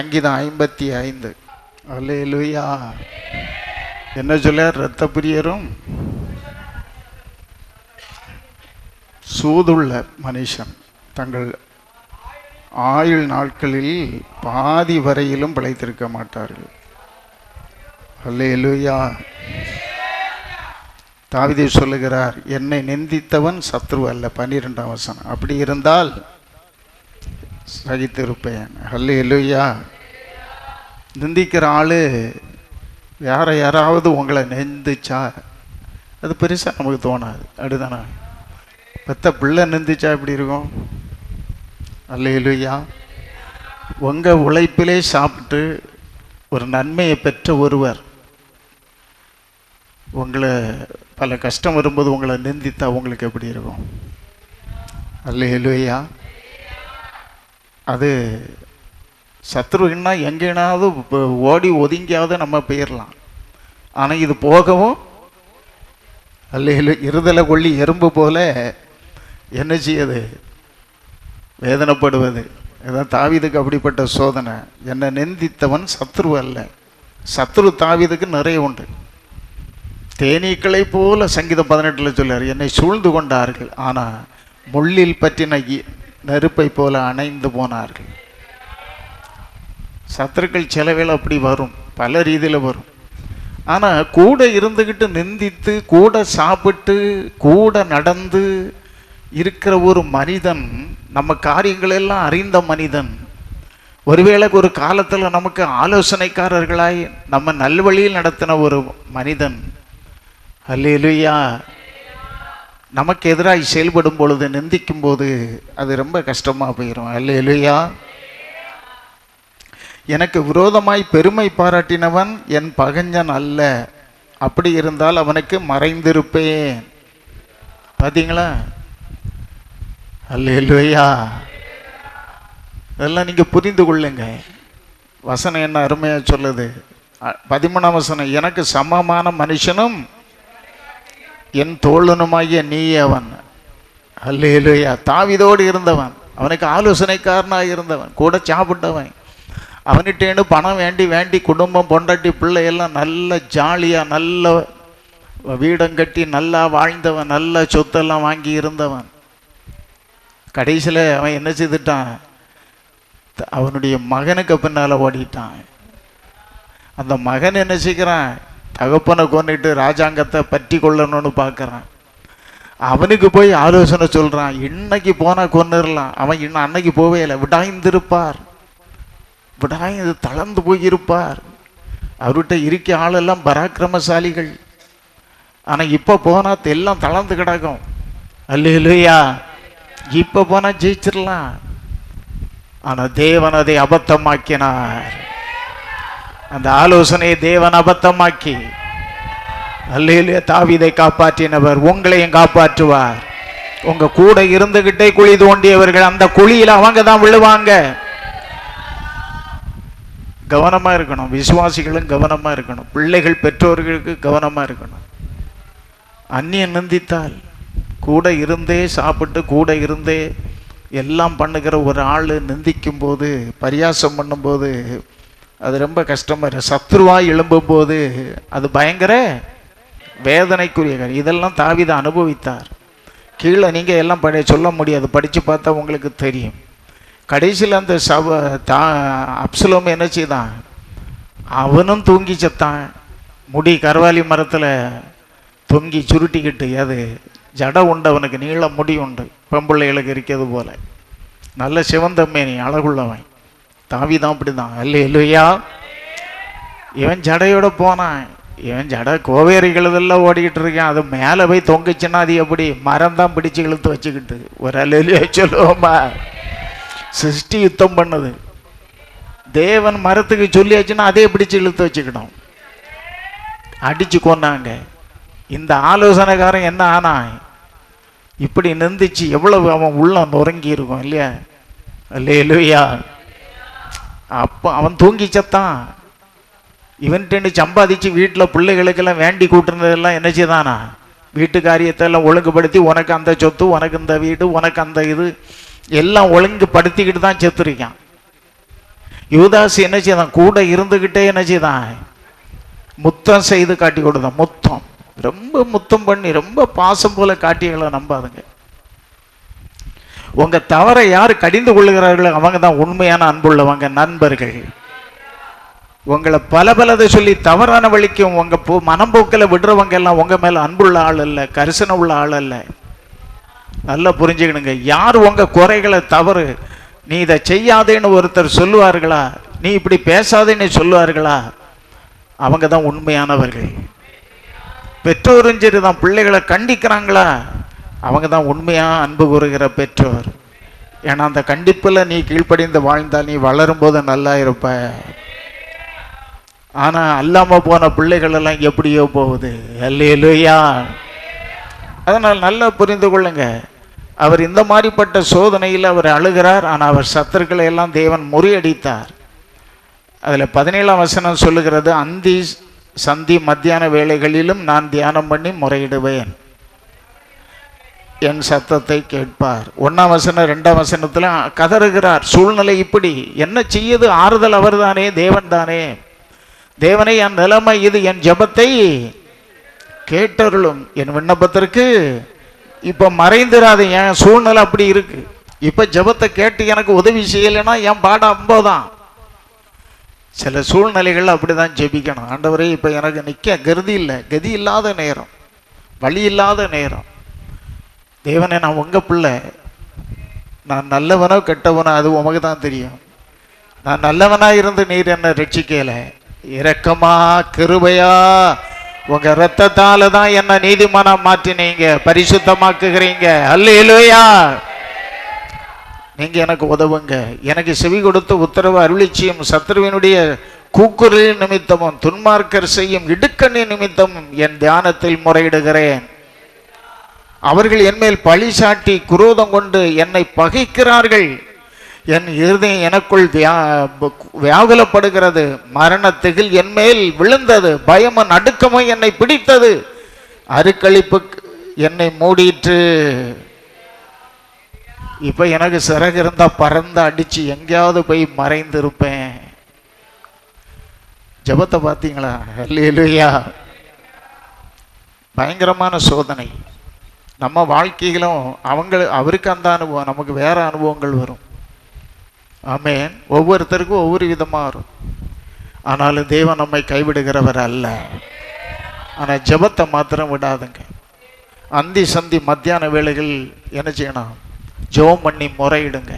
சங்கீதம் 55. அல்லேலூயா. என்ன சொல்ல? இரத்த பிரியரும் சூதுள்ள மனுஷன் தங்கள் ஆயுள் நாட்களில் பாதி வரையிலும் பிழைத்திருக்க மாட்டார்கள். அல்லேலூயா. தாவீது சொல்லுகிறார், என்னை நிந்தித்தவன் சத்ரு அல்ல. 12ஆம் வசனம். அப்படி இருந்தால் சகித்திருப்பேன். அல்லேலூயா. நிந்திக்கிற ஆளு யாராவது உங்களை நிந்திச்சா அது பெருசாக நமக்கு தோணாது. அப்படிதானே? பெத்த பிள்ளை நிந்திச்சா எப்படி இருக்கும்? அல்லேலூயா. உங்கள் உழைப்பிலே சாப்பிட்டு ஒரு நன்மையை பெற்ற ஒருவர் உங்களை பல கஷ்டம் வரும்போது உங்களை நிந்தித்தா உங்களுக்கு எப்படி இருக்கும்? அல்லேலூயா. அது சத்ருன்னா எங்கேனாவது ஓடி ஒதுங்கியாவது நம்ம போயிடலாம். ஆனால் இது போகவும் அல்லேலூயா. இருதலை கொள்ளி எறும்பு போல என்ன செய்யுது? வேதனைப்படுவது. இதான் தாவீதுக்கு அப்படிப்பட்ட சோதனை. என்னை நிந்தித்தவன் சத்ரு அல்ல. சத்ரு தாவீதுக்கு நிறைய உண்டு. தேனீக்களை போல சங்கீதம் 18 சொல்லார், என்னை சூழ்ந்து கொண்டார்கள் ஆனால் முள்ளில் பற்றின நெருப்பை போல அணைந்து போனார்கள். சத்துருக்கள் சிலவேளை அப்படி வரும், பல ரீதியில் வரும். ஆனால் கூட இருந்துக்கிட்டு நிந்தித்து கூட சாப்பிட்டு கூட நடந்து இருக்கிற ஒரு மனிதன், நம்ம காரியங்களெல்லாம் அறிந்த மனிதன், ஒருவேளை ஒரு காலத்தில் நமக்கு ஆலோசனைக்காரர்களாய் நம்ம நல்வழியில் நடத்தின ஒரு மனிதன், அல்லேலூயா, நமக்கு எதிராக செயல்படும் பொழுது நிந்திக்கும் போது அது ரொம்ப கஷ்டமாக போயிடும். அல்லேலூயா. எனக்கு விரோதமாய் பெருமை பாராட்டினவன் என் பகைஞன் அல்ல. அப்படி இருந்தால் அவனுக்கு மறைந்திருப்பேன். பார்த்தீங்களா? அல்லேலூயா. இதெல்லாம் நீங்கள் புரிந்து கொள்ளுங்க. வசனம் என்ன அருமையாக சொல்லுது. 13ஆம் வசனம், எனக்கு சமமான மனுஷனும் என் தோழனுமாகிய நீ அவன். அல்லேலூயா. தாவீதோடு இருந்தவன், அவனுக்கு ஆலோசனைக்காரனாக இருந்தவன், கூட சாப்பிட்டவன், அவன்கிட்டேன்னு பணம் வேண்டி குடும்பம் பொண்டாட்டி பிள்ளையெல்லாம் நல்ல ஜாலியாக நல்ல வீடம் கட்டி நல்லா வாழ்ந்தவன், நல்ல சொத்தெல்லாம் வாங்கி இருந்தவன். கடைசியில் அவன் என்ன செய்துட்டான்? அவனுடைய மகனுக்கு பின்னால் ஓடிட்டான். அந்த மகன் என்ன செய்கிறான்? தகப்பனை கொண்டுட்டு ராஜாங்கத்தை பற்றி கொள்ளணும்னு பார்க்குறான். அவனுக்கு போய் ஆலோசனை சொல்கிறான், இன்னைக்கு போனால் கொண்டுடலாம். அவன் இன்னும் அன்னைக்கு போவே இல்லை, விடாய்ந்திருப்பார், விடாய்ந்து தளர்ந்து போயிருப்பார். அவர்கிட்ட இருக்க ஆளெல்லாம் பராக்கிரமசாலிகள். ஆனால் இப்போ போனால் எல்லாம் தளர்ந்து கிடக்கும். அல்லேலூயா. இப்போ போனால் ஜெயிச்சிடலாம். ஆனால் தேவன் அதை அபத்தமாக்கினார். அந்த ஆலோசனையை தேவன் அபத்தமாக்கி, அல்லேலூயா, தாவீதை காப்பாற்றினவர் உங்களையும் காப்பாற்றுவார். உங்க கூட இருந்துகிட்டே குழி தோண்டியவர்கள் அந்த குழியில் அவங்க தான் விழுவாங்க. கவனமா இருக்கணும். விசுவாசிகளும் கவனமா இருக்கணும். பிள்ளைகள் பெற்றோர்களுக்கு கவனமா இருக்கணும். அந்நியன் நிந்தித்தால் கூட இருந்தே சாப்பிட்டு கூட இருந்தே எல்லாம் பண்ணுகிற ஒரு ஆள் நிந்திக்கும் போது, பரியாசம் பண்ணும்போது அது ரொம்ப கஷ்டமாக இருக்கும். சத்ருவாய் எழும்பும் போது அது பயங்கர வேதனைக்குரிய காரியம். இதெல்லாம் தாவீது அனுபவித்தார். கீழே நீங்கள் எல்லாம் சொல்ல முடியாது, படித்து பார்த்தா உங்களுக்கு தெரியும். கடைசியில் அந்த அப்சலோம் என்ன செய்தான்? அவனும் தூங்கி செத்தான். முடி கருவாலி மரத்தில் தொங்கி சுருட்டிக்கிட்டு, அது ஜட உண்டு, அவனுக்கு நீள முடி உண்டு, பெம்பிள்ளைகளுக்கு இருக்கிறது போல, நல்ல சிவந்த மேனி, அழகுள்ளவன். தாவீதான் அப்படிதான். அல்லேலூயா. இவன் ஜடையோட போனான். இவன் ஜடை கோவேரிகள் இதெல்லாம் ஓடிக்கிட்டு இருக்கான். அது மேலே போய் தொங்குச்சுன்னா அது எப்படி? மரம் தான் பிடிச்சு இழுத்து வச்சுக்கிட்டு. ஒரு அல்லேலூயா சொல்லுவோமா? சிருஷ்டி யுத்தம் பண்ணுது. தேவன் மரத்துக்கு சொல்லியாச்சுன்னா அதே பிடிச்சு இழுத்து வச்சுக்கிட்டோம். அடிச்சு கொண்டாங்க. இந்த ஆலோசனைக்காரன் என்ன ஆனா? இப்படி நிந்திச்சு எவ்வளவு அவன் உள்ள நொறுங்கி இருக்கும் இல்லையா? அல்லேலூயா. அப்போ அவன் தூங்கி சத்தான். இவன்ட்டு சம்பாதிச்சு வீட்டில் பிள்ளைகளுக்கெல்லாம் வேண்டி கூட்டுனதெல்லாம் என்ன செய்தானா? வீட்டு காரியத்தை எல்லாம் ஒழுங்குபடுத்தி, உனக்கு அந்த சொத்து, உனக்கு இந்த வீடு, உனக்கு அந்த இது எல்லாம் ஒழுங்குபடுத்திக்கிட்டு தான் செத்துருக்கான். யூதாஸ் என்ன செய்தான்? கூட இருந்துகிட்டே என்ன செய்தான்? முத்தம் செய்து காட்டி கொடுத்தான். முத்தம், ரொம்ப முத்தம் பண்ணி ரொம்ப பாசம் போல காட்டியங்களை நம்பாதுங்க. உங்க தவறை யாரு கடிந்து கொள்ளுகிறார்களோ அவங்க தான் உண்மையான அன்புள்ளவங்க, நண்பர்கள். உங்களை பலதை சொல்லி தவறான வழிக்கு உங்க மனம்போக்கில் விடுறவங்க எல்லாம் உங்க மேல அன்புள்ள ஆள் அல்ல, கரிசனை உள்ள ஆள் அல்ல. நல்லா புரிஞ்சுக்கணுங்க. யார் உங்க குறைகளை, தவறு, நீ இதை செய்யாதேன்னு ஒருத்தர் சொல்லுவார்களா, நீ இப்படி பேசாதேன்னு சொல்லுவார்களா, அவங்க தான் உண்மையானவர்கள். பெற்றோரும் சரி தான், பிள்ளைகளை கண்டிக்கிறாங்களா, அவங்க தான் உண்மையா அன்பு கூறுகிற பெற்றோர். ஏன்னா அந்த கண்டிப்பில் நீ கீழ்ப்படிந்து வாழ்ந்தால் நீ வளரும்போது நல்லா இருப்ப. ஆனா அல்லாம போன பிள்ளைகள் எல்லாம் எப்படியோ போகுது. அல்லேலூயா. அதனால் நல்லா புரிந்து கொள்ளுங்க. அவர் இந்த மாதிரிப்பட்ட சோதனையில் அவர் அழுகிறார். ஆனால் அவர் சத்துருக்களை எல்லாம் தேவன் முறியடித்தார். அதில் 17ஆம் வசனம் சொல்லுகிறது, அந்தி சந்தி மத்தியான வேளைகளிலும் நான் தியானம் பண்ணி முறையிடுவேன், என் சத்தத்தை கேட்பார். 1ஆம் வசனம் 2ஆம் வசனத்தில் கதறுகிறார். சூழ்நிலை இப்படி, என்ன செய்யுது? ஆறுதல் அவர் தானே, தேவன் தானே. தேவனை, என் நிலைமை இது, என் ஜெபத்தை கேட்டருளும், என் விண்ணப்பத்திற்கு இப்போ மறைந்துடாது. என் சூழ்நிலை அப்படி இருக்கு, இப்போ ஜெபத்தை கேட்டு எனக்கு உதவி செய்யலைன்னா என் பாடம் அம்போதான். சில சூழ்நிலைகள் அப்படிதான் ஜெபிக்கணும். ஆண்டவரே, இப்போ எனக்கு நிற்க கதி இல்லாத நேரம், வழி இல்லாத நேரம். தேவனே, நான் உங்க பிள்ளை, நான் நல்லவனோ கெட்டவனோ அது உமக்கு தான் தெரியும். நான் நல்லவனா இருந்து நீர் என்ன ரட்சிக்கல, இரக்கமா கிருபையா உங்க ரத்தத்தால தான் என்ன நீதிமானா மாற்றினீங்க, பரிசுத்தமாக்குகிறீங்க. அல்லேலூயா. நீங்க எனக்கு உதவுங்க, எனக்கு செவி கொடுத்து உத்தரவு அருளிச்சியும், சத்ருவினுடைய கூக்குரலின் நிமித்தமும் துன்மார்க்கர் செய்யும் இடுக்கண்ணி நிமித்தமும் என் தியானத்தில் முறையிடுகிறேன். அவர்கள் என்மேல் பழி சாட்டி குரோதம் கொண்டு என்னை பகைக்கிறார்கள். என் இருதயம் எனக்குள் வியாகுலப்படுகிறது. மரணத்திகில் என்மேல் விழுந்தது, பயமும் நடுக்கமும் என்னை பிடித்தது, அருக்களிப்பு என்னை மூடிற்று. இப்ப எனக்கு சிறகு இருந்தா பறந்து அடிச்சு எங்கேயாவது போய் மறைந்து இருப்பேன். ஜெபத்தை பார்த்தீங்களா? அல்லேலூயா. பயங்கரமான சோதனை நம்ம வாழ்க்கையிலும் அவருக்கு அந்த அனுபவம், நமக்கு வேற அனுபவங்கள் வரும். ஆமென். ஒவ்வொருத்தருக்கும் ஒவ்வொரு விதமாக வரும். ஆனாலும் தேவன் நம்மை கைவிடுகிறவர் அல்ல. ஆனால் ஜெபத்தை மாத்திரம் விடாதுங்க. அந்தி சந்தி மத்தியான வேளைகள் என்ன செய்யணும்? ஜெபம் பண்ணி முறையிடுங்க,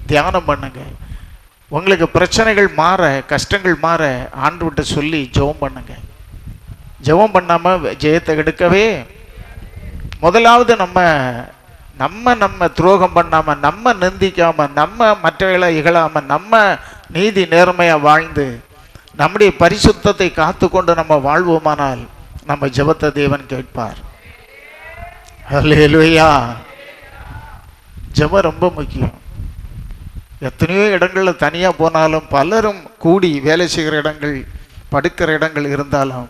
தியானம் பண்ணுங்க. உங்களுக்கு பிரச்சனைகள் மாற, கஷ்டங்கள் மாற ஆண்டவர்கிட்ட சொல்லி ஜெபம் பண்ணுங்க. ஜெபம் பண்ணாமல் ஜெயத்தை எடுக்கவே முதலாவது நம்ம துரோகம் பண்ணாம, நம்ம நிந்திக்காம, நம்ம மற்றவர்களை இகழாம, நம்ம நீதி நேர்மையா வாழ்ந்து நம்முடைய பரிசுத்தத்தை காத்து கொண்டு நம்ம வாழ்வோமானால் நம்ம ஜெபத்தை தேவன் கேட்பார். அல்லேலூயா. ஜெபம் ரொம்ப முக்கியம். எத்தனையோ இடங்களில் தனியாக போனாலும், பலரும் கூடி வேலை செய்கிற இடங்கள், படுக்கிற இடங்கள் இருந்தாலும்,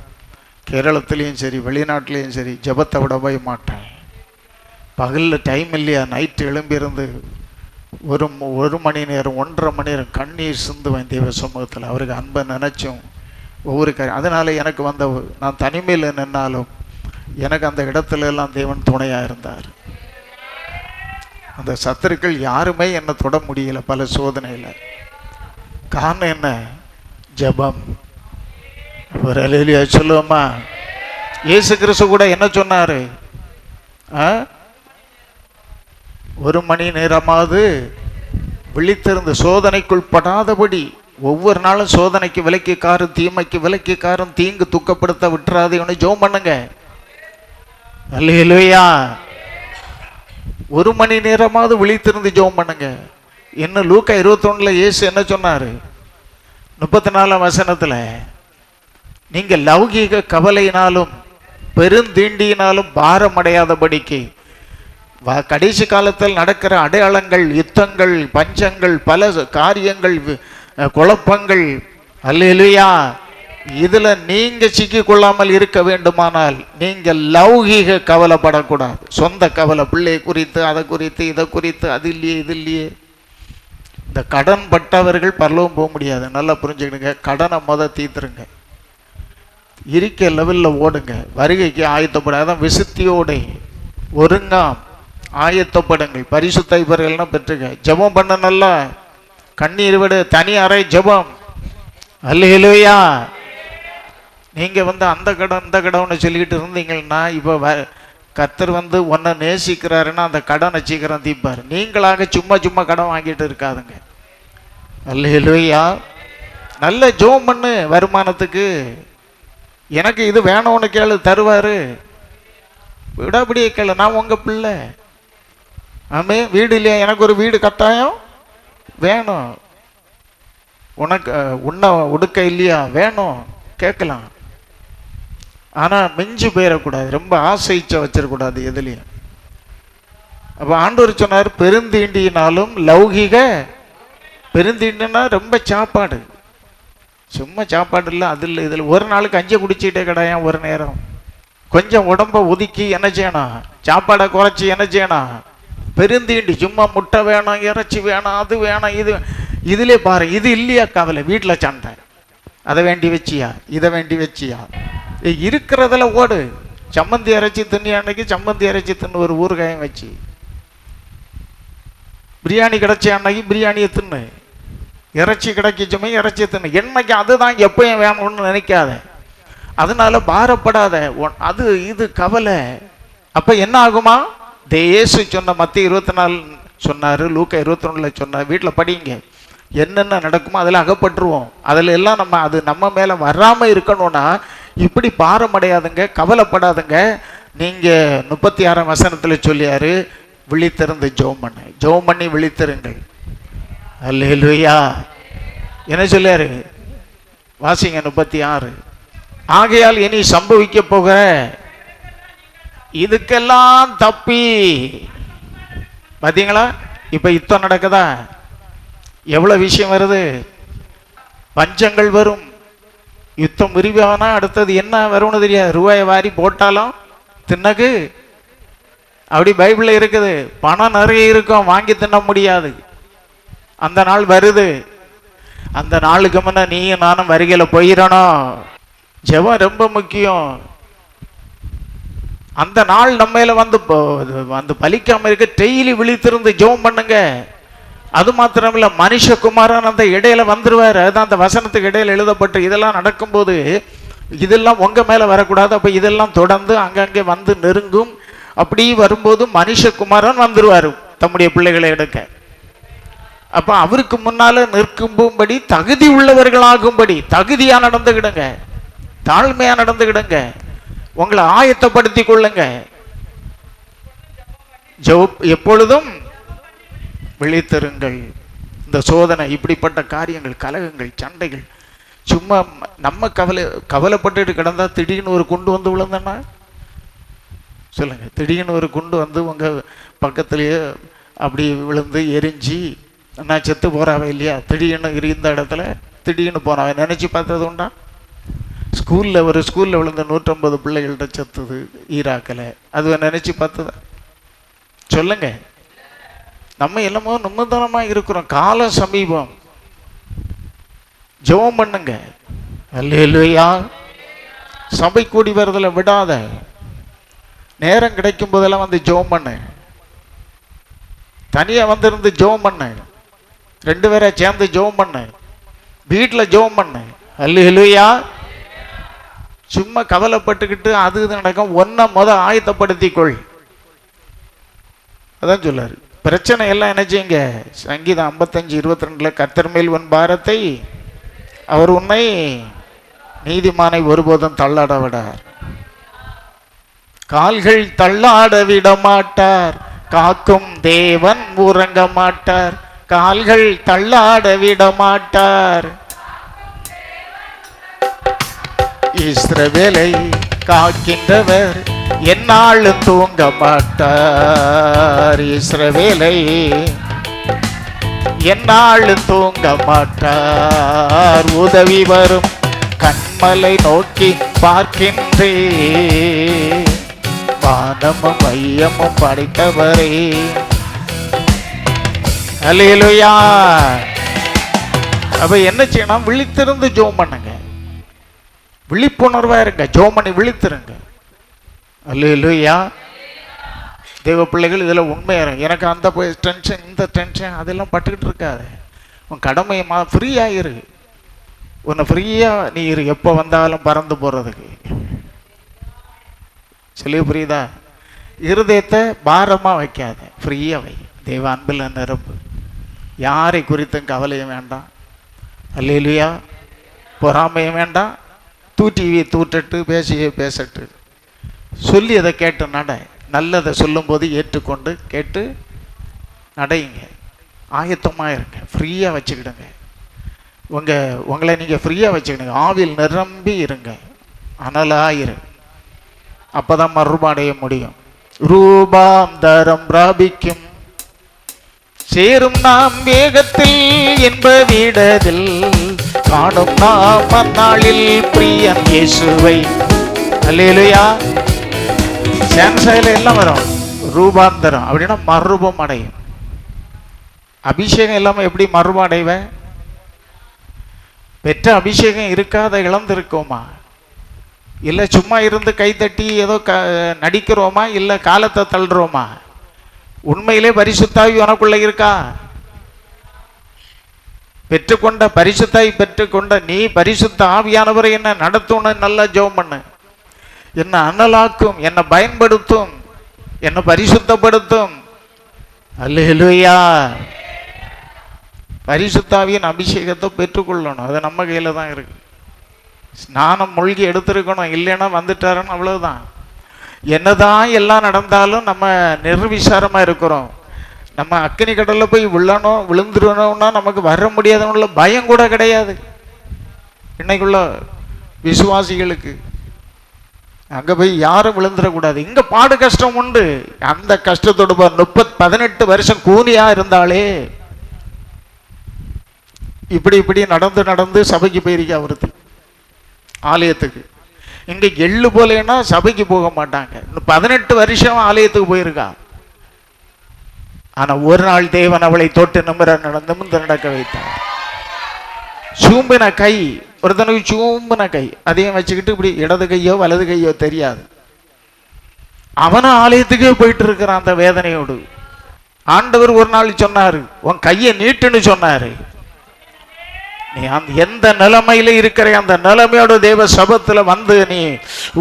கேரளத்துலேயும் சரி வெளிநாட்டிலையும் சரி ஜெபத்தை விடவே மாட்டேன். பகலில் டைம் இல்லையா, நைட்டு எழும்பியிருந்து ஒரு மணி நேரம் 1.5 மணி நேரம் கண்ணீர் சிந்துவேன் தேவ சமூகத்தில். அவருக்கு அன்பை நினைச்சும் ஒவ்வொரு அதனால எனக்கு நான் தனிமையில் நின்னாலும் எனக்கு அந்த இடத்துல எல்லாம் தேவன் துணையாக இருந்தார். அந்த சத்துருக்கள் யாருமே என்னை தொட முடியல பல சோதனையில். காரணம் என்ன? ஜெபம். ஒரு அல்லேலூயா சொல்லுவோமா? இயேசு கிறிஸ்து கூட என்ன சொன்னாரு? 1 மணி நேரமாவது விழித்திருந்து சோதனைக்குள் படாதபடி. ஒவ்வொரு நாளும் சோதனைக்கு விலக்கிக்காரும், தீமைக்கு விலக்கிக்காரும், தீங்கு துக்கப்படுத்த விட்டுறாதே ஜெபம் பண்ணுங்க. அல்லேலூயா. 1 மணி நேரமாவது விழித்திருந்து ஜெபம் பண்ணுங்க. இன்னும் லூக்கா 21 இயேசு என்ன சொன்னாரு? 34ஆம் வசனத்துல, நீங்க லௌகீக கவலையினாலும் பெருந்தீண்டியினாலும் பாரம் அடையாதபடிக்கு கடைசி காலத்தில் நடக்கிற அடையாளங்கள், யுத்தங்கள், பஞ்சங்கள், பல காரியங்கள், குழப்பங்கள், அல்லேலூயா, இதுல நீங்க சிக்கி கொள்ளாமல் இருக்க வேண்டுமானால் நீங்க லௌகீக கவலைப்படக்கூடாது. சொந்த கவலை, பிள்ளை குறித்து, அதை குறித்து, இதை குறித்து, அது இல்லையே இது இல்லையே, இந்த கடன் பட்டவர்கள் பரலோகம் போக முடியாது. நல்லா புரிஞ்சுக்கிடுங்க. கடனை தீர்த்துருங்க. இருக்க லெவலில் ஓடுங்க. வருகைக்கு ஆயத்தப்பட. அதான் விசுத்தியோட ஒருங்காம் ஆயத்தப்படுங்கள். பரிசுத்த இவர்கள்னா பெற்றுங்க. ஜெபம் பண்ண, நல்லா கண்ணீர் விடு. தனி அறை ஜெபம். அல்லேலூயா. நீங்க அந்த கடன் இந்த கடவுன்னு சொல்லிக்கிட்டு இருந்தீங்கன்னா, இப்போ கர்த்தர் உன்னை நேசிக்கிறாருன்னா அந்த கடனை சீக்கிரம் தீர்ப்பார். நீங்களாக சும்மா சும்மா கடன் வாங்கிட்டு இருக்காதுங்க. அல்லேலூயா. நல்ல ஜெபம் பண்ணு. வருமானத்துக்கு எனக்கு இது வேணும்னு கேளு, தருவாரு. விடாபடியே கேளு. நான் உங்க பிள்ளை. ஆமே. வீடு இல்லையா? எனக்கு ஒரு வீடு கட்டாயம் வேணும். உனக்கு உன்ன உடுக்க இல்லையா? வேணும், கேட்கலாம். ஆனால் மிஞ்சு போயிடக்கூடாது. ரொம்ப ஆசைச்ச வச்சிடக்கூடாது எதுலையும். அப்போ ஆண்டவர் சொன்னார், பெருந்தீண்டினாலும் லௌகிக. பெருந்தீண்டினா ரொம்ப சாப்பாடு, சும்மா சாப்பாடு இல்லை, அது இல்லை, இதில் ஒரு நாளுக்கு 5 குடிச்சிக்கிட்டே கிடையாது. ஒரு நேரம் கொஞ்சம் உடம்ப ஒதுக்கி என்ன செய்யணும்? சாப்பாடை குறைச்சி என்ன செய்யணும்? பெருந்தீண்டி. சும்மா முட்டை வேணும், இறைச்சி வேணும், அது வேணும், இது இதிலே பாரு. இது இல்லையா கவலை? வீட்டில் சண்டை. அதை வேண்டி வச்சியா, இதை வேண்டி வச்சியா? இருக்கிறதுல ஓடு. சம்மந்தி அரைச்சி தின்னு, அன்னைக்கு சம்மந்தி அரைச்சி தின்னு, ஒரு ஊறுகாயம் வச்சு. பிரியாணி கிடைச்ச அன்னைக்கு பிரியாணியை தின்னு. இறைச்சி கிடைக்கிச்சுமே இறைச்சி தின்னு. என்னைக்கு அதுதான் எப்பயும் வேணும்னு நினைக்காத. அதனால பாரப்படாத. அது இது கவலை. அப்ப என்ன ஆகுமா? இயேசு சொன்ன மத்திய 24 சொன்னாரு, லூக்கா 21 சொன்னார். வீட்டில் படிங்க. என்னென்ன நடக்குமோ அதில் அகப்பட்டுருவோம். அதில் எல்லாம் அது நம்ம மேலே வராமல் இருக்கணும்னா இப்படி பாரமடையாதுங்க, கவலைப்படாதுங்க. நீங்கள் 36ஆம் வசனத்தில் சொல்லியாரு, விழித்திருந்து ஜெபம் பண்ணு. ஜெபம் பண்ணி விழித்திருங்கள். அல்லேலூயா. என்ன சொல்லியாரு? வாசிங்க 36. ஆகையால் இனி சம்பவிக்க போக இதுக்கெல்லாம் தப்பி. பார்த்தீங்களா? இப்போ யுத்தம் நடக்குதா? எவ்வளவு விஷயம் வருது? பஞ்சங்கள் வரும். யுத்தம் விரிவானா அடுத்தது என்ன வரும்னு தெரியாது. ரூபாயை வாரி போட்டாலும் தின்னக்கு அப்படி பைபிள்ல இருக்குது. பணம் நிறைய இருக்கும், வாங்கி தின்ன முடியாது. அந்த நாள் வருது. அந்த நாளுக்கு முன்ன நீயும் நானும் வருகையில போயிடணும். ஜெபம் ரொம்ப முக்கியம். அந்த நாள் நம்மையில வந்து பலிக்காம இருக்க டெய்லி விழித்திருந்து ஜெபம் பண்ணுங்க. அது மாத்திரம் இல்ல, மனுஷகுமாரன் அந்த இடையில வந்துருவாரு. அதுதான் அந்த வசனத்துக்கு இடையில எழுதப்பட்டு. இதெல்லாம் நடக்கும்போது இதெல்லாம் உங்க மேல வரக்கூடாது. அப்ப இதெல்லாம் தொடர்ந்து அங்கங்கே வந்து நெருங்கும். அப்படி வரும்போது மனுஷகுமாரன் வந்துருவாரு தம்முடைய பிள்ளைகளை எடுக்க. அப்ப அவருக்கு முன்னால நிற்கும்படி தகுதி உள்ளவர்களாகும்படி தகுதியா நடந்துகிடுங்க, தாழ்மையா நடந்துகிடுங்க, உங்களை ஆயத்தப்படுத்தி கொள்ளுங்க. எப்பொழுதும் விழித்திருங்கள். இந்த சோதனை, இப்படிப்பட்ட காரியங்கள், கலகங்கள், சண்டைகள், சும்மா நம்ம கவலைப்பட்டுட்டு கிடந்தா திடீர்னு ஒரு குண்டு வந்து விழுந்தன்னா சொல்லுங்க. திடீர்னு ஒரு குண்டு வந்து உங்க பக்கத்துலயே அப்படி விழுந்து எரிஞ்சு நான் செத்து போறாவே இல்லையா? திடீர்னு இருந்த இடத்துல திடீர்னு போறாவே நினைச்சு பார்த்தது உண்டா? ஒரு ஸ்கூல்ல விழுந்த 150 பிள்ளைகள்கிட்ட செத்துது ஈராக்கில். அது நினைச்சு பார்த்ததா? சொல்லுங்க. நம்ம எல்லாமோ நிம்மதனமா இருக்கிறோம். காலம் சமீபம். ஜெபம் பண்ணுங்க. அல்லேலூயா. சபை கூடி வரதுல விடாத. நேரம் கிடைக்கும் போதெல்லாம் வந்து ஜெபம் பண்ணு. தனியா வந்திருந்து ஜெபம் பண்ணு. 2 பேரை சேர்ந்து ஜெபம் பண்ணு. வீட்டில் ஜெபம் பண்ணு. அல்லேலூயா. சும்மா கவலைப்பட்டுக்கிட்டு அது நடக்கும். ஒன்ன ஆயத்தப்படுத்திக்கொள். அதான் சொல்லாரு. பிரச்சனை எல்லாம் என்ன செய்யுங்க? சங்கீதம் 55:22 கர்த்தர் மேல் உன் பாரத்தை அவர் உன்னை நீதிமானை ஒருபோதும் தள்ளாட விடார். கால்கள் தள்ளாட விட மாட்டார். காக்கும் தேவன் உறங்க மாட்டார். கால்கள் தள்ளாட விட மாட்டார். இஸ்ரவேலை காக்கின்றவர் என்னாலும் தூங்க மாட்டார். இஸ்ரவேலை என்னாலும் தூங்க மாட்டார். உதவி வரும் கண்மலை நோக்கி பார்க்கின்றே. வானமும் மையமும் படைத்தவரே அல்லேலூயா. அப்ப என்ன செய்யணும்? விழித்திருந்து ஜெபம் பண்ணுங்க, விழிப்புணர்வா இருங்க, ஜெபம் பண்ணி விழித்திருங்க. அல்லேலூயா. தேவ பிள்ளைகள் இதில் உண்மையா எனக்கு அந்த டென்ஷன் இந்த டென்ஷன் அதெல்லாம் பட்டுக்கிட்டு இருக்காது. உன் கடமையமா ஃப்ரீயாயிரு, உன்னை ஃப்ரீயா நீ இரு, எப்போ வந்தாலும் பறந்து போறதுக்கு. சொல்லி புரியுதா? இருதயத்தை பாரமா வைக்காத, ஃப்ரீயா வை. தெய்வ அன்பில் நிரப்பு. யாரை குறித்தும் கவலையும் வேண்டாம். அல்லேலூயா. பொறாமையும் வேண்டாம். தூட்டிவி தூட்டட்டு, பேசியே பேசட்டு, சொல்லி அதை கேட்டு நட. நல்லதை சொல்லும்போது ஏற்றுக்கொண்டு கேட்டு நடையுங்க. ஆயத்தமாக இருங்க, ஃப்ரீயாக வச்சுக்கிடுங்க. உங்களை நீங்கள் ஃப்ரீயாக வச்சுக்கிடுங்க. ஆவில் நிரம்பி இருங்க, அனலாயிரு. அப்போ தான் மறுபடைய முடியும். ரூபாந்தரம் பிராபிக்கும் சேரும் நாம் வேகத்தில் என்ப வீடதில் காணும் நாம் அந்நாளில் பிரியன் இயேசுவை. அல்லேலூயா. சான்சைல எல்லாம் வரும். ரூபாந்தரம் அப்படின்னா மறுரூபம் அடையும். அபிஷேகம் இல்லாமல் எப்படி மறுரூபம் அடைவேன்? பெற்ற அபிஷேகம் இருக்காத இழந்திருக்கோமா? இல்லை சும்மா இருந்து கைத்தட்டி ஏதோ நடிக்கிறோமா? இல்லை காலத்தை தள்ளுறோமா? உண்மையிலே பரிசுத்தாவி உனக்குள்ள இருக்கா? பெற்றுக்கொண்ட பரிசுத்தாய் பெற்றுக்கொண்ட நீ பரிசுத்த ஆவியானவரை என்ன நடத்தணும்? நல்லா ஜெபம் பண்ணு. என்ன அனலாக்கும், என்னை பயன்படுத்தும், என்னை பரிசுத்தப்படுத்தும். அல்லேலூயா. பரிசுத்தாவியின் அபிஷேகத்தை பெற்றுக்கொள்ளணும். அது நம்ம கையில் தான் இருக்கு. ஸ்நானம் மூழ்கி எடுத்திருக்கணும், இல்லைன்னா வந்துட்டாருன்னு அவ்வளவுதான். என்னதான் எல்லாம் நடந்தாலும் நம்ம நிர்விசாரமாக இருக்கிறோம். நம்ம அக்கினி கடலில் போய் விழுந்துடணும்னா நமக்கு வர முடியாதுன்னு பயம் கூட கிடையாது இன்னைக்குள்ள விசுவாசிகளுக்கு. அங்கே போய் யாரும் விழுந்துடக்கூடாது. இங்கே பாடு கஷ்டம் உண்டு. அந்த கஷ்டத்தோடு 18 வருஷம் கூலியாக இருந்தாலே இப்படி நடந்து நடந்து சபைக்கு போயிருக்கா ஒருத்தி, ஆலயத்துக்கு. இங்கே எள்ளு போலேன்னா சபைக்கு போக மாட்டாங்க. 18 வருஷம் ஆலயத்துக்கு போயிருக்கா. ஆனால் ஒரு நாள் தேவன் அவளை தொட்டு நிமிர்ந்து நடக்க வைத்தார். சூம்பின கை, ஒருத்தனுக்கு சூம்பின கை, அதையும் வச்சுக்கிட்டு இப்படி இடது கையோ வலது கையோ தெரியாது. அவனும் ஆலயத்துக்கே போயிட்டு இருக்கிறான் அந்த வேதனையோடு. ஆண்டவர் ஒரு நாள் சொன்னாரு, உன் கையை நீட்டுன்னு சொன்னாரு. நீ அந்த எந்த நிலைமையில இருக்கிற அந்த நிலைமையோட தேவ சபத்துல வந்து நீ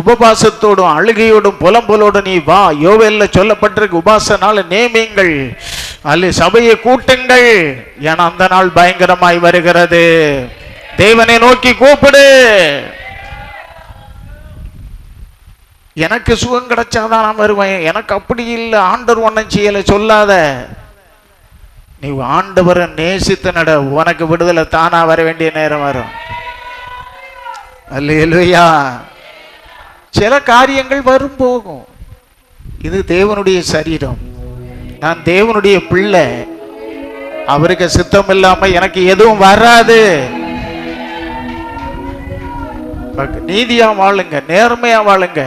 உபவாசத்தோடும் அழுகையோடும் புலம்பலோடு நீ வா. யோவேல்ல சொல்லப்பட்டிருக்கு, உபாச நாள் நேமியுங்கள், அல்ல சபையை கூட்டுங்கள், ஏன்னா அந்த நாள் பயங்கரமாய் வருகிறது. தேவனை நோக்கி கூப்பிடு. எனக்கு சுகம் கிடைச்சாதான் நான் வருவேன், எனக்கு அப்படி இல்லை, ஆண்டவர் ஒன்னும் செய்யலை சொல்லாத. நீ ஆண்டவரை நேசித்து நட, உனக்கு விடுதலை தானா வர வேண்டிய நேரம் வரும். அல்லேலூயா. சில காரியங்கள் வரும் போகும். இது தேவனுடைய சரீரம், நான் தேவனுடைய பிள்ளை. அவருக்கு சித்தம் இல்லாம எனக்கு எதுவும் வராது. நீதியா வாழுங்க, நேர்மையா வாழுங்க.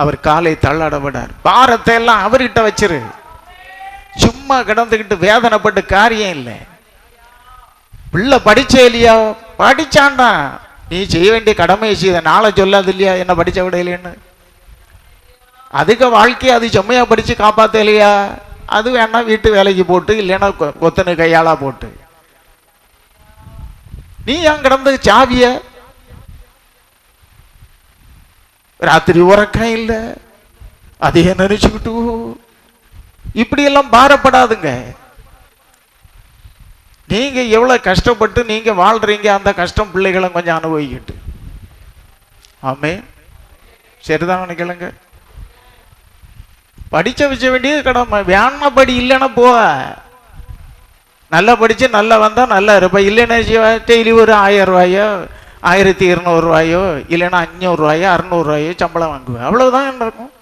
அவர் காலை தள்ளாட விடார். பாரத்தை எல்லாம் அவர்கிட்ட வச்சிரு. சும்மா கிடந்துக்கிட்டு வேதனைப்பட்டு காரியம் இல்லை. பிள்ளை படிச்சே இல்லையா? படிச்சான்டா. நீ செய்ய வேண்டிய கடமையை செய்த, நாளை சொல்லாது இல்லையா என்ன படிச்ச விட இல்லைன்னு. அதுக்கு வாழ்க்கையை அது செம்மையா படிச்சு காப்பாத்த இல்லையா? அது வேணா வீட்டு வேலைக்கு போட்டு, இல்லைன்னா கொத்தனு கையாளா போட்டு. நீ ஏன் கிடந்து சாவிய? ராத்திரி உறக்கம் இல்லை, அதையே நினைச்சுக்கிட்டு இப்படியெல்லாம் பாரப்படாதுங்க. நீங்க எவ்வளவு கஷ்டப்பட்டு நீங்க வாழ்றீங்க, அந்த கஷ்டம் பிள்ளைகளும் கொஞ்சம் அனுபவிக்கிட்டு. ஆமே, சரிதான் நினைக்கலங்க. படிச்ச வச்ச வேண்டியது கடமை. வேணா படி, இல்லைன்னா போ. நல்லா படிச்சு நல்லா வந்தா நல்லா இருப்ப. இல்லைன்னா டெய்லி ஒரு 1000 ரூபாயோ 1200 ரூபாயோ இல்லைன்னா 500 ரூபாயோ 600 ரூபாயோ சம்பளம் வாங்குவேன். அவ்வளவுதான் இருக்கும்.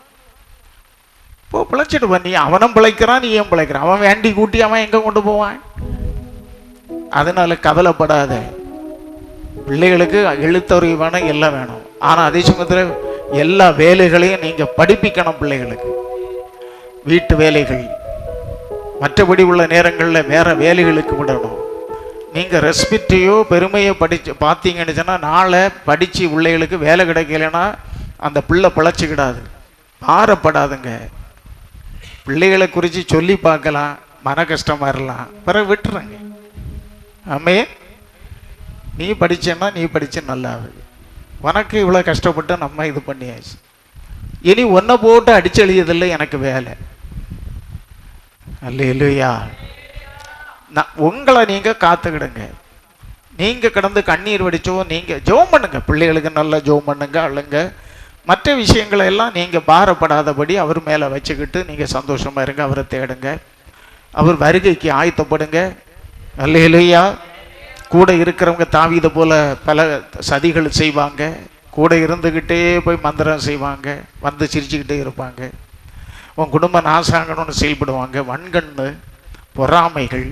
இப்போ பிழைச்சிட்டு பண்ணி அவனும் பிழைக்கிறான், நீயும் பிழைக்கிறான். அவன் வேண்டி கூட்டி அவன் எங்க கொண்டு போவான்? அதனால கவலைப்படாத. பிள்ளைகளுக்கு எழுத்தறிவு வேணும், எல்லாம் வேணும். ஆனா அதே சமயத்தில் எல்லா வேலைகளையும் நீங்க படிப்பிக்கணும். பிள்ளைகளுக்கு வீட்டு வேலைகள், மற்றபடி உள்ள நேரங்களில் வேற வேலைகளுக்கு விடணும். நீங்கள் ரெஸ்பெக்டையோ பெருமையோ படித்து பார்த்தீங்கன்னு சொன்னால் நாளை படித்து பிள்ளைகளுக்கு வேலை கிடைக்கலைன்னா அந்த பிள்ளை பிழைச்சிக்கிடாது. பாரப்படாதுங்க. பிள்ளைகளை குறித்து சொல்லி பார்க்கலாம், மன கஷ்டமாக இருக்கலாம், பிறகு விட்டுருங்க. ஆமே, நீ படித்தேன்னா நீ படித்து நல்லாகுது. உனக்கு இவ்வளோ கஷ்டப்பட்டு நம்ம இது பண்ணியாச்சு, இனி ஒன்றை போட்டு அடிச்செழியதில்லை எனக்கு வேலை. அல்லேலூயா. உங்களை நீங்கள் காத்துக்கிடுங்க. நீங்கள் கிடந்து கண்ணீர் வடிச்சோ நீங்கள் ஜெபம் பண்ணுங்க, பிள்ளைகளுக்கு நல்லா ஜெபம் பண்ணுங்க, அழுங்க. மற்ற விஷயங்களை எல்லாம் நீங்கள் பாரப்படாதபடி அவர் மேலே வச்சுக்கிட்டு நீங்கள் சந்தோஷமாக இருங்க. அவரை தேடுங்க, அவர் வருகைக்கு ஆயத்தப்படுங்க. அல்லேலூயா. கூட இருக்கிறவங்க தாவீதை போல பல சதிகள் செய்வாங்க. கூட இருந்துக்கிட்டே போய் மந்திரம் செய்வாங்க, வந்து சிரிச்சுக்கிட்டே இருப்பாங்க. உன் குடும்பம் நாசாங்கணும்னு செயல்படுவாங்க. வன்கண்ணு, பொறாமைகள்.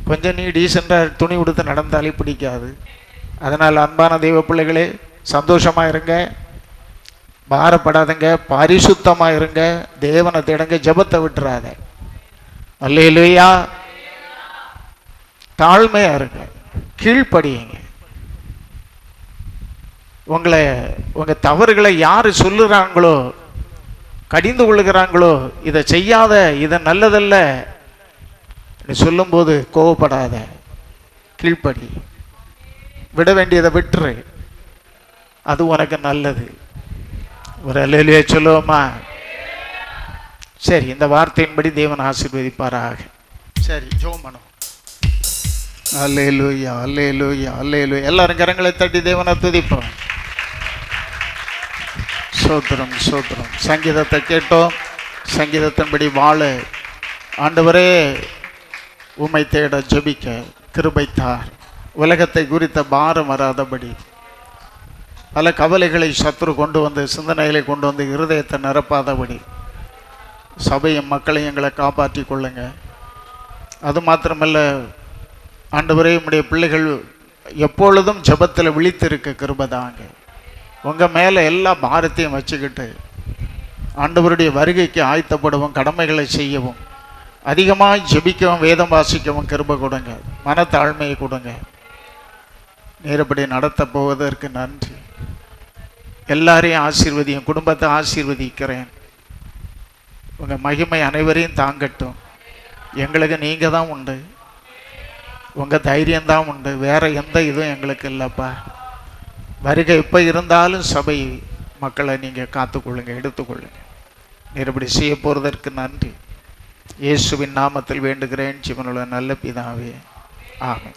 கொஞ்சம் நீ டீசெண்டாக துணி உடுத்து நடந்தாலே பிடிக்காது. அதனால் அன்பான தெய்வ பிள்ளைகளே, சந்தோஷமாக இருங்க, பாரப்படாதுங்க, பரிசுத்தமாக இருங்க, தேவனை தேடுங்க, ஜெபத்தை விட்டுறாத. அல்லேலூயா. தாழ்மையாக இருங்க, கீழ்ப்படியுங்க. உங்கள் தவறுகளை யார் சொல்லுறாங்களோ, கடிந்து கொள்ளுகிறாங்களோ, இதை செய்யாத, இதை நல்லதல்ல சொல்லும்போது கோவப்படாத, கீழ்ப்படி. விட வேண்டியதை விட்டுரு, அது உனக்கு நல்லது. ஒரு அல்லேலூயா சொல்லுவோமா? சரி, இந்த வார்த்தையின்படி தேவன் ஆசீர்வதிப்பாராக. சரி, ஜெபம் பண்ணுவோம். அல்லேலூயா, அல்லேலூயா, அல்லேலூயா. எல்லாரும் கரங்களை தட்டி தேவனை துதிப்போம். சோத்திரம், சோத்திரம். சங்கீதத்தை கேட்டோம். சங்கீதத்தின்படி வாழ ஆண்டவரே உம்மை தேட ஜெபிக்க கிருபைத்தார். உலகத்தை குறித்த பாரம் வராதபடி பல கவலைகளை சத்துரு கொண்டு வந்து, சிந்தனைகளை கொண்டு வந்து இருதயத்தை நிரப்பாதபடி சபையும் மக்களையும் எங்களை காப்பாற்றி கொள்ளுங்க. அது மாத்திரமல்ல ஆண்டவரே, உம்முடைய பிள்ளைகள் எப்பொழுதும் ஜெபத்தில் விழித்திருக்க கிருபைதாங்க. உங்கள் மேலே எல்லா பாரத்தையும் வச்சுக்கிட்டு ஆண்டவருடைய வருகைக்கு ஆயத்தப்படவும், கடமைகளை செய்யவும், அதிகமாக ஜெபிக்கவும், வேதம் வாசிக்கவும் கிருபை கொடுங்க. மனத்தாழ்மையை கொடுங்க. நேரப்படி நடத்த போவதற்கு நன்றி. எல்லாரையும் ஆசீர்வதியும், குடும்பத்தை ஆசீர்வதிக்கிறேன். உங்கள் மகிமை அனைவரையும் தாங்கட்டும். எங்களுக்கு நீங்கள் தான் உண்டு, உங்கள் தைரியம்தான் உண்டு, வேறு எந்த இதுவும் எங்களுக்கு இல்லைப்பா. வருகை எப்போ இருந்தாலும் சபை மக்களை நீங்கள் காத்துக்கொள்ளுங்க, எடுத்துக்கொள்ளுங்க. நேரப்படி செய்ய போகிறதற்கு நன்றி. இயேசுவின் நாமத்தில் வேண்டுகிறேன் ஜீவனுள்ள நல்ல பிதாவே, ஆமென்.